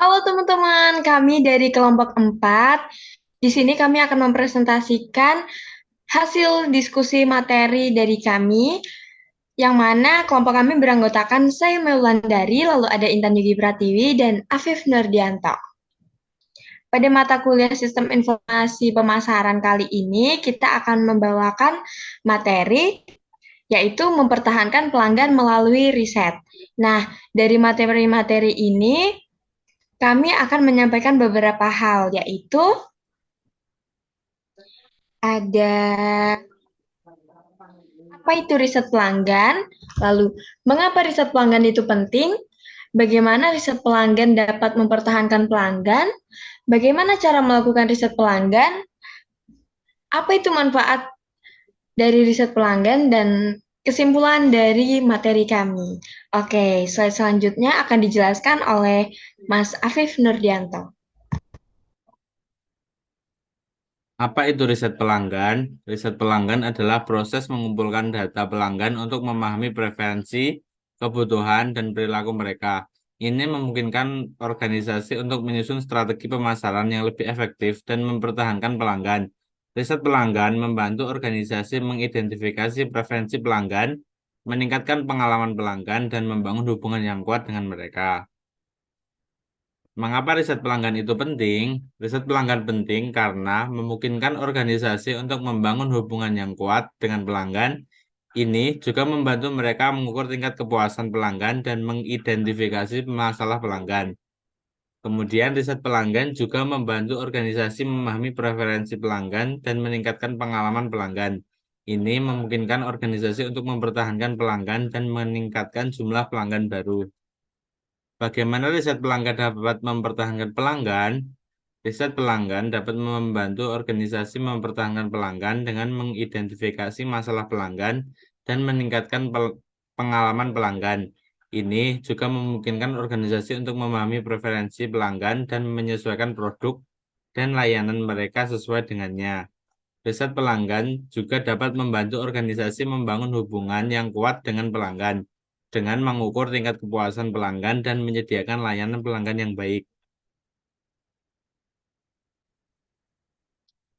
Halo teman-teman, kami dari kelompok 4. Di sini kami akan mempresentasikan hasil diskusi materi dari kami, yang mana kelompok kami beranggotakan saya Meulandari, lalu ada Intan Yugi Pratiwi, dan Afif Nurdianto. Pada mata kuliah Sistem Informasi Pemasaran kali ini, kita akan membawakan materi, yaitu mempertahankan pelanggan melalui riset. Nah, dari materi-materi ini, kami akan menyampaikan beberapa hal, yaitu ada apa itu riset pelanggan, lalu mengapa riset pelanggan itu penting, bagaimana riset pelanggan dapat mempertahankan pelanggan, bagaimana cara melakukan riset pelanggan, apa itu manfaat dari riset pelanggan, dan kesimpulan dari materi kami. Oke, slide selanjutnya akan dijelaskan oleh Mas Afif Nurdianto. Apa itu riset pelanggan? Riset pelanggan adalah proses mengumpulkan data pelanggan untuk memahami preferensi, kebutuhan, dan perilaku mereka. Ini memungkinkan organisasi untuk menyusun strategi pemasaran yang lebih efektif dan mempertahankan pelanggan. Riset pelanggan membantu organisasi mengidentifikasi preferensi pelanggan, meningkatkan pengalaman pelanggan, dan membangun hubungan yang kuat dengan mereka. Mengapa riset pelanggan itu penting? Riset pelanggan penting karena memungkinkan organisasi untuk membangun hubungan yang kuat dengan pelanggan. Ini juga membantu mereka mengukur tingkat kepuasan pelanggan dan mengidentifikasi masalah pelanggan. Kemudian, riset pelanggan juga membantu organisasi memahami preferensi pelanggan dan meningkatkan pengalaman pelanggan. Ini memungkinkan organisasi untuk mempertahankan pelanggan dan meningkatkan jumlah pelanggan baru. Bagaimana riset pelanggan dapat mempertahankan pelanggan? Riset pelanggan dapat membantu organisasi mempertahankan pelanggan dengan mengidentifikasi masalah pelanggan dan meningkatkan pengalaman pelanggan. Ini juga memungkinkan organisasi untuk memahami preferensi pelanggan dan menyesuaikan produk dan layanan mereka sesuai dengannya. Riset pelanggan juga dapat membantu organisasi membangun hubungan yang kuat dengan pelanggan dengan mengukur tingkat kepuasan pelanggan dan menyediakan layanan pelanggan yang baik.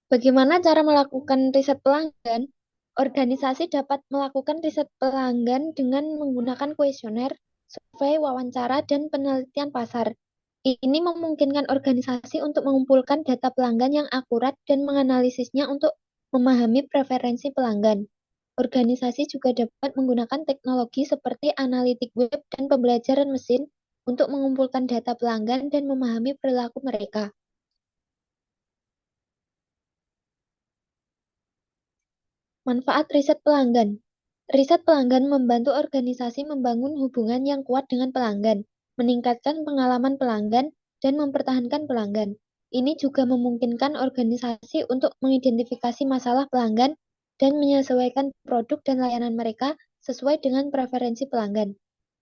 Bagaimana cara melakukan riset pelanggan? Organisasi dapat melakukan riset pelanggan dengan menggunakan kuesioner, survei, wawancara, dan penelitian pasar. Ini memungkinkan organisasi untuk mengumpulkan data pelanggan yang akurat dan menganalisisnya untuk memahami preferensi pelanggan. Organisasi juga dapat menggunakan teknologi seperti analitik web dan pembelajaran mesin untuk mengumpulkan data pelanggan dan memahami perilaku mereka. Manfaat riset pelanggan. Riset pelanggan membantu organisasi membangun hubungan yang kuat dengan pelanggan, meningkatkan pengalaman pelanggan, dan mempertahankan pelanggan. Ini juga memungkinkan organisasi untuk mengidentifikasi masalah pelanggan dan menyesuaikan produk dan layanan mereka sesuai dengan preferensi pelanggan.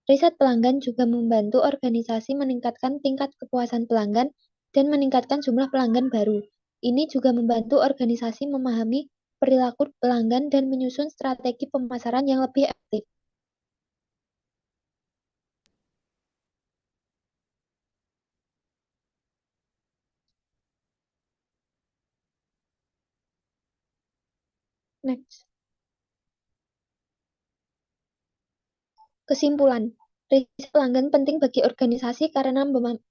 Riset pelanggan juga membantu organisasi meningkatkan tingkat kepuasan pelanggan dan meningkatkan jumlah pelanggan baru. Ini juga membantu organisasi memahami perilaku pelanggan dan menyusun strategi pemasaran yang lebih efektif. Next. Kesimpulan, riset pelanggan penting bagi organisasi karena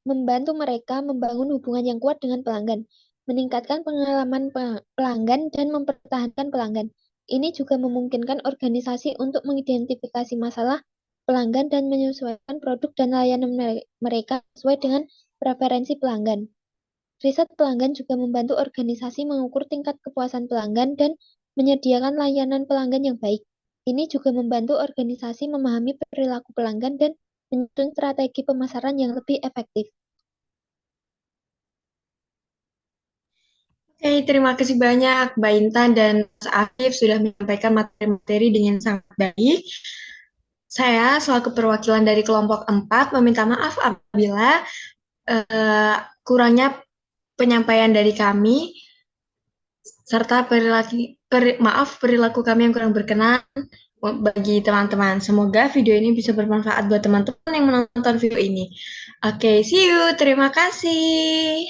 membantu mereka membangun hubungan yang kuat dengan pelanggan, meningkatkan pengalaman pelanggan, dan mempertahankan pelanggan. Ini juga memungkinkan organisasi untuk mengidentifikasi masalah pelanggan dan menyesuaikan produk dan layanan mereka sesuai dengan preferensi pelanggan. Riset pelanggan juga membantu organisasi mengukur tingkat kepuasan pelanggan dan menyediakan layanan pelanggan yang baik. Ini juga membantu organisasi memahami perilaku pelanggan dan menyusun strategi pemasaran yang lebih efektif. Oke, terima kasih banyak Mbak Intan dan Mas Afif sudah menyampaikan materi-materi dengan sangat baik. Saya selaku perwakilan dari kelompok 4 meminta maaf apabila kurangnya penyampaian dari kami, serta perilaku kami yang kurang berkenan. bagi teman-teman. Semoga video ini bisa bermanfaat buat teman-teman yang menonton video ini. Oke, see you. Terima kasih.